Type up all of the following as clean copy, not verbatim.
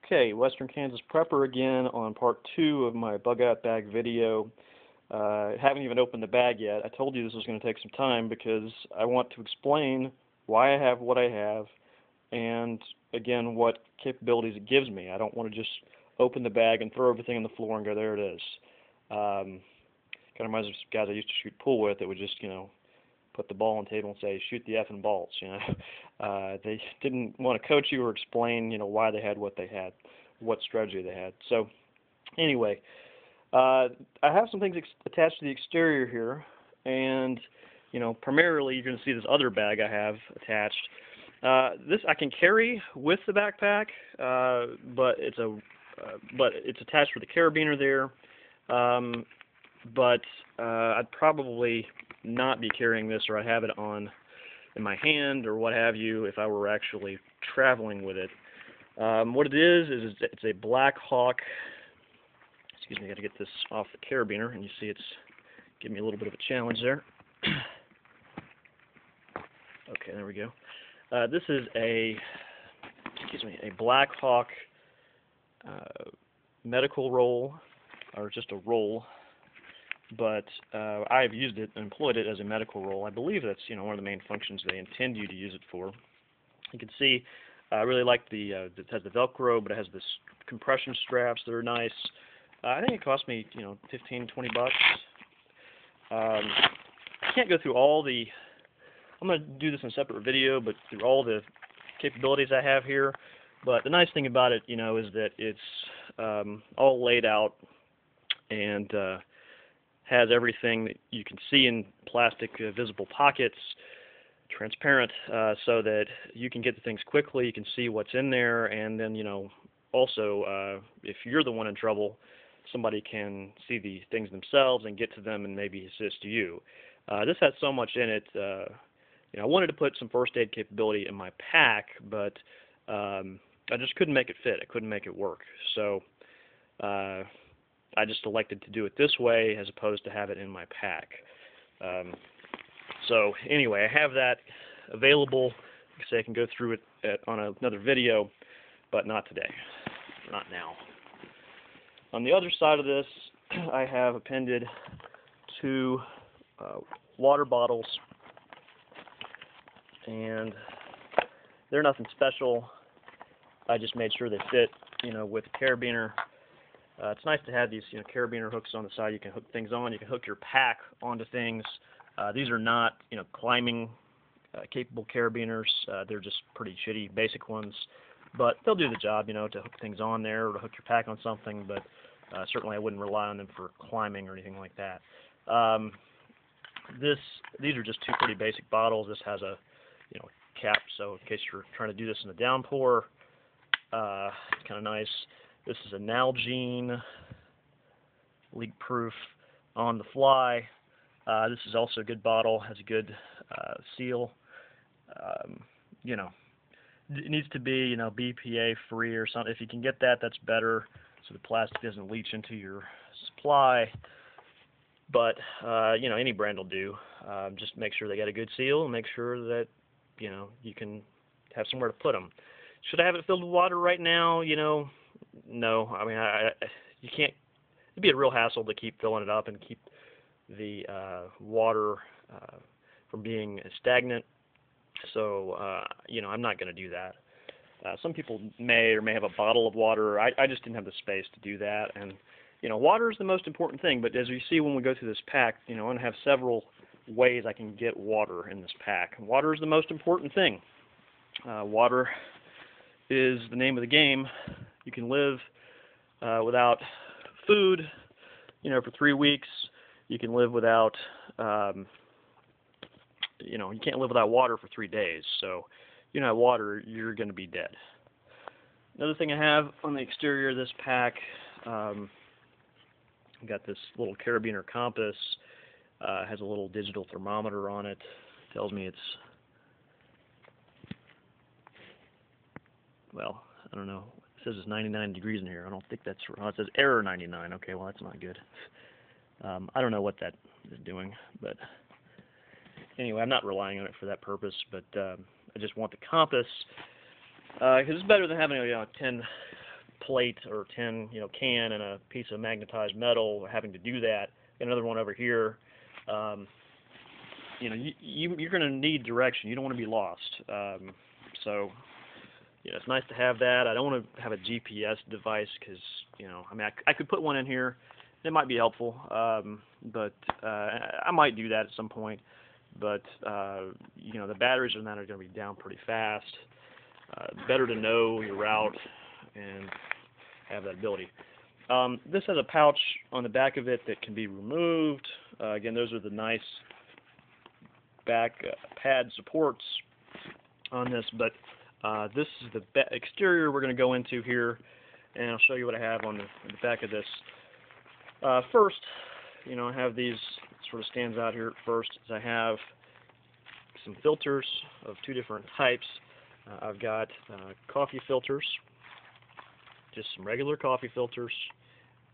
Okay, Western Kansas Prepper again on part 2 of my bug out bag video. Haven't even opened the bag yet. I told you this was going to take some time because I want to explain why I have what I have and, again, what capabilities it gives me. I don't want to just open the bag and throw everything on the floor and go, there it is. Kind of reminds me of guys I used to shoot pool with that would just, put the ball on the table and say, shoot the effing balls, They didn't want to coach you or explain, why they had what they had, what strategy they had. So, anyway, I have some things attached to the exterior here, and, primarily you're going to see this other bag I have attached. This I can carry with the backpack, but it's attached with a carabiner there. But I'd probably not be carrying this, or I'd have it in my hand or what have you if I were actually traveling with it. What it is it's a Black Hawk. Excuse me, I got to get this off the carabiner, and you see it's giving me a little bit of a challenge there. Okay, there we go. This is a Black Hawk medical roll, or just a roll. But I've used it and employed it as a medical roll. I believe that's one of the main functions they intend you to use it for. You can see I really like it has the Velcro, but it has this compression straps that are nice. I think it cost me $15, $20. I can't go through all the. I'm going to do this in a separate video, but through all the capabilities I have here. But the nice thing about it, is that it's all laid out and has everything that you can see in plastic visible pockets, transparent, so that you can get the things quickly, you can see what's in there, and then, also, if you're the one in trouble, somebody can see the things themselves and get to them and maybe assist you. This has so much in it. I wanted to put some first aid capability in my pack, but I just couldn't make it fit. I couldn't make it work. So I just elected to do it this way as opposed to have it in my pack. So anyway, I have that available. Like I say, I can go through it on another video, but not today, not now. On the other side of this, I have appended 2 water bottles, and they're nothing special. I just made sure they fit, with a carabiner. It's nice to have these, carabiner hooks on the side. You can hook things on. You can hook your pack onto things. These are not, climbing capable carabiners. They're just pretty shitty, basic ones. But they'll do the job, to hook things on there or to hook your pack on something. But certainly I wouldn't rely on them for climbing or anything like that. These are just 2 pretty basic bottles. This has a, cap, so in case you're trying to do this in a downpour, it's kind of nice. This is a Nalgene, leak-proof, on the fly. This is also a good bottle, has a good seal. It needs to be, BPA-free or something. If you can get that, that's better, so the plastic doesn't leach into your supply. But, any brand will do. Just make sure they got a good seal and make sure that, you can have somewhere to put them. Should I have it filled with water right now? No. I mean, you can't. It'd be a real hassle to keep filling it up and keep the water from being stagnant. So, I'm not going to do that. Some people may or may have a bottle of water. I just didn't have the space to do that. And, water is the most important thing. But as you see when we go through this pack, I'm going to have several ways I can get water in this pack. Water is the most important thing. Water is the name of the game. You can live without food, for 3 weeks. You can live without, you can't live without water for 3 days. So, if you don't have water, you're going to be dead. Another thing I have on the exterior of this pack, I've got this little carabiner compass. Has a little digital thermometer on it. Tells me it's, well, I don't know. It says it's 99 degrees in here. I don't think that's right. Oh, it says error 99. Okay, well, that's not good. I don't know what that is doing, but anyway, I'm not relying on it for that purpose, but I just want the compass, because it's better than having a 10 plate or tin, can and a piece of magnetized metal, having to do that. Another one over here. You're going to need direction. You don't want to be lost. So it's nice to have that. I don't want to have a GPS device because, I could put one in here. It might be helpful, but I might do that at some point. But, the batteries on that are going to be down pretty fast. Better to know your route and have that ability. This has a pouch on the back of it that can be removed. Again, those are the nice back pad supports on this, but this is the exterior we're going to go into here, and I'll show you what I have on the back of this. First, I have these, sort of stands out here at first, is I have some filters of two different types. I've got coffee filters, just some regular coffee filters,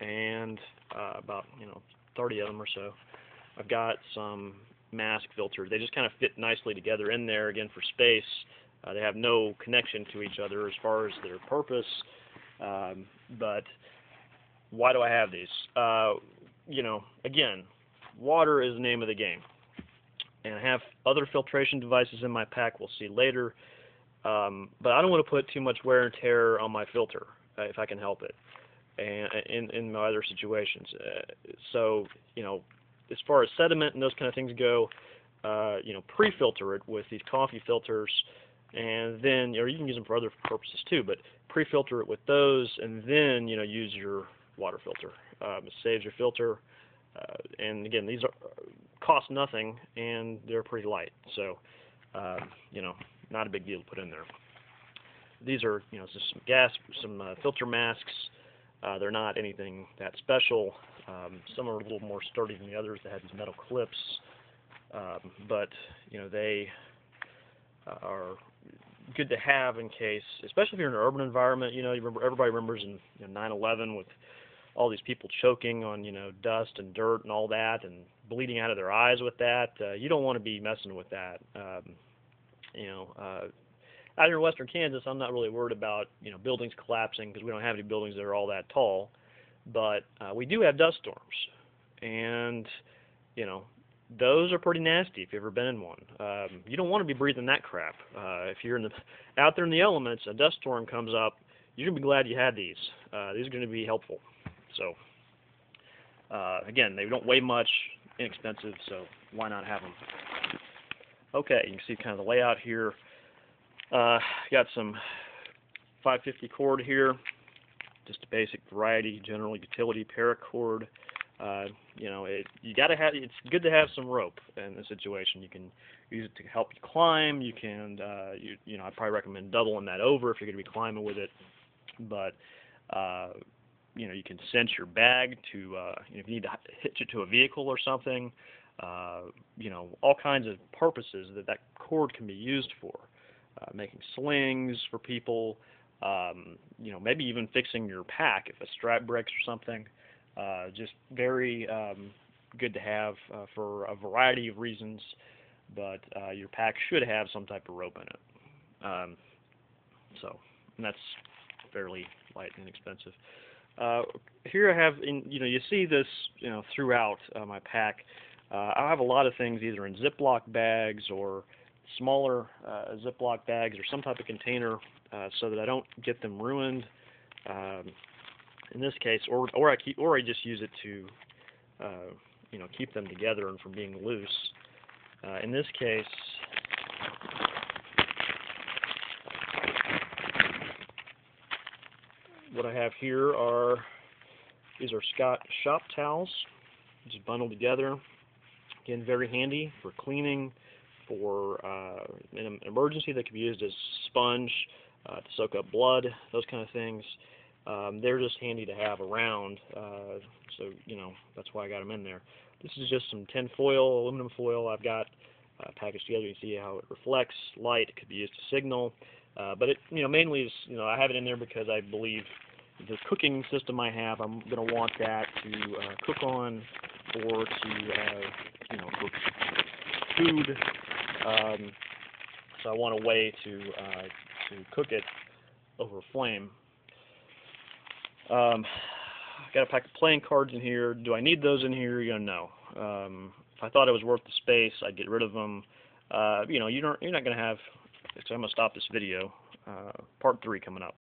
and about 30 of them or so. I've got some mask filters. They just kind of fit nicely together in there, again, for space. They have no connection to each other as far as their purpose, but why do I have these? Again, water is the name of the game, and I have other filtration devices in my pack we'll see later, but I don't want to put too much wear and tear on my filter if I can help it, and in my other situations. So, as far as sediment and those kind of things go, pre-filter it with these coffee filters, and then, you can use them for other purposes too, but pre-filter it with those, and then, use your water filter. It saves your filter, and again, these cost nothing, and they're pretty light, so, not a big deal to put in there. These are, just some filter masks. They're not anything that special. Some are a little more sturdy than the others that have these metal clips, but they are good to have in case, especially if you're in an urban environment. Everybody remembers in 9/11 with all these people choking on dust and dirt and all that, and bleeding out of their eyes with that. You don't want to be messing with that. Out here in western Kansas, I'm not really worried about buildings collapsing because we don't have any buildings that are all that tall. But we do have dust storms, and those are pretty nasty if you've ever been in one. You don't want to be breathing that crap. If you're out there in the elements, a dust storm comes up, you're gonna be glad you had these. These are going to be helpful. So again, they don't weigh much, inexpensive, so why not have them? Okay, you can see kind of the layout here. Got some 550 cord here, just a basic variety, general utility paracord. You gotta have. It's good to have some rope in this situation. You can use it to help you climb. You can, I'd probably recommend doubling that over if you're going to be climbing with it. But you can cinch your bag to, if you need to hitch it to a vehicle or something. All kinds of purposes that cord can be used for. Making slings for people, maybe even fixing your pack if a strap breaks or something. Just very good to have for a variety of reasons, but your pack should have some type of rope in it. And that's fairly light and inexpensive. Here I have, you see this, throughout my pack. I have a lot of things either in Ziploc bags or smaller Ziploc bags or some type of container so that I don't get them ruined. In this case, or I just use it to keep them together and from being loose. In this case, what I have here these are shop towels, just bundled together. Again, very handy for cleaning, for in an emergency. They can be used as sponge to soak up blood, those kind of things. They're just handy to have around, so that's why I got them in there. This is just some tin foil, aluminum foil I've got packaged together. You can see how it reflects light. It could be used to signal, but it mainly is I have it in there because I believe the cooking system I have, I'm going to want that to cook on or to cook food. So I want a way to cook it over a flame. Got a pack of playing cards in here. Do I need those in here? No. If I thought it was worth the space, I'd get rid of them. You're not going to have. So I'm going to stop this video. Part 3 coming up.